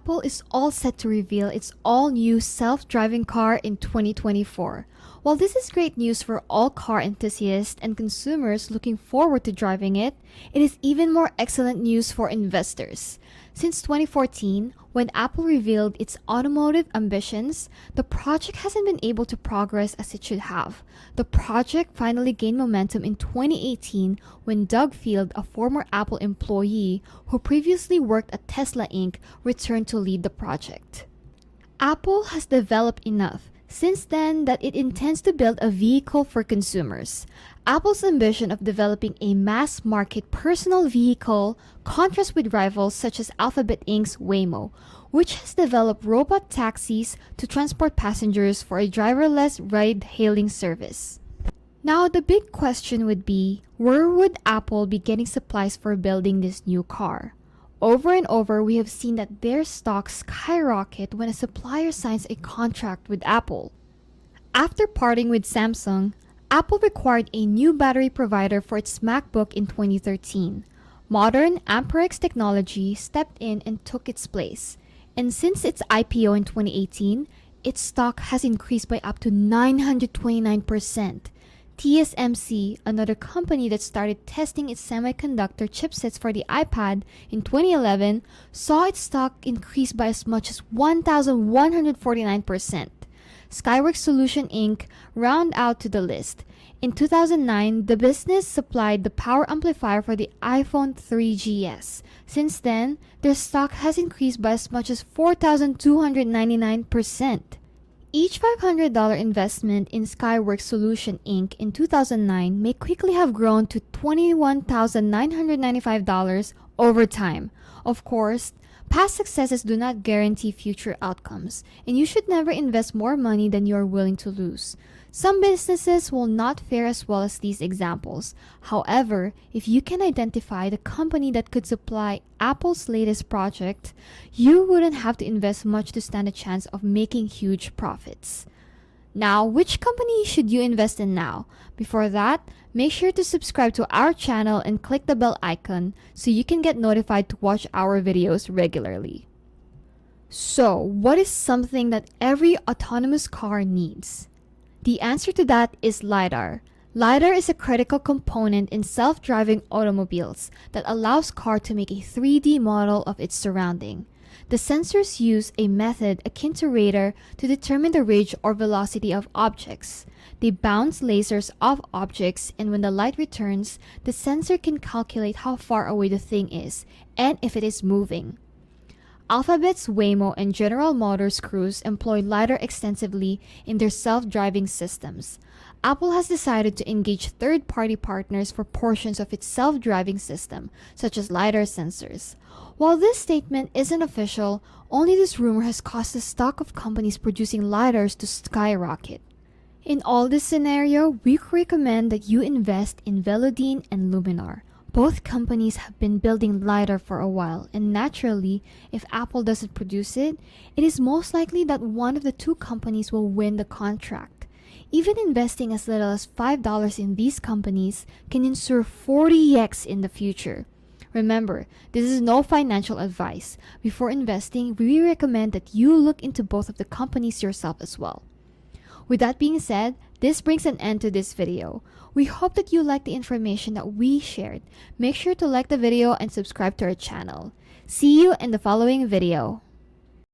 Apple is all set to reveal its all-new self-driving car in 2024. While this is great news for all car enthusiasts and consumers looking forward to driving it, it is even more excellent news for investors. Since 2014, when Apple revealed its automotive ambitions, the project hasn't been able to progress as it should have. The project finally gained momentum in 2018 when Doug Field, a former Apple employee who previously worked at Tesla Inc., returned to lead the project. Apple has developed enough since then that it intends to build a vehicle for consumers. Apple's ambition of developing a mass-market personal vehicle contrasts with rivals such as Alphabet Inc.'s Waymo, which has developed robot taxis to transport passengers for a driverless ride-hailing service. Now, the big question would be, where would Apple be getting supplies for building this new car? Over and over, we have seen that their stocks skyrocket when a supplier signs a contract with Apple. After parting with Samsung, Apple required a new battery provider for its MacBook in 2013. Modern Amperex technology stepped in and took its place. And since its IPO in 2018, its stock has increased by up to 929%. TSMC, another company that started testing its semiconductor chipsets for the iPad in 2011, saw its stock increase by as much as 1,149%. Skyworks Solution Inc. round out to the list. In 2009, the business supplied the power amplifier for the iPhone 3GS. Since then, their stock has increased by as much as 4,299%. Each $500 investment in Skyworks Solution Inc. in 2009 may quickly have grown to $21,995 over time. Of course, past successes do not guarantee future outcomes, and you should never invest more money than you are willing to lose. Some businesses will not fare as well as these examples. However, if you can identify the company that could supply Apple's latest project, you wouldn't have to invest much to stand a chance of making huge profits. Now, which company should you invest in now? Before that, make sure to subscribe to our channel and click the bell icon so you can get notified to watch our videos regularly. So, what is something that every autonomous car needs? The answer to that is LiDAR. LiDAR is a critical component in self-driving automobiles that allows car to make a 3D model of its surrounding. The sensors use a method akin to radar to determine the range or velocity of objects. They bounce lasers off objects, and when the light returns, the sensor can calculate how far away the thing is and if it is moving. Alphabet's Waymo and General Motors Cruise employ LiDAR extensively in their self-driving systems. Apple has decided to engage third-party partners for portions of its self-driving system, such as LiDAR sensors. While this statement isn't official, only this rumor has caused the stock of companies producing LiDARs to skyrocket. In all this scenario, we recommend that you invest in Velodyne and Luminar. Both companies have been building LiDAR for a while, and naturally, if Apple doesn't produce it, it is most likely that one of the two companies will win the contract. Even investing as little as $5 in these companies can ensure 40x in the future. Remember, this is no financial advice. Before investing, we recommend that you look into both of the companies yourself as well. With that being said, this brings an end to this video. We hope that you liked the information that we shared. Make sure to like the video and subscribe to our channel. See you in the following video.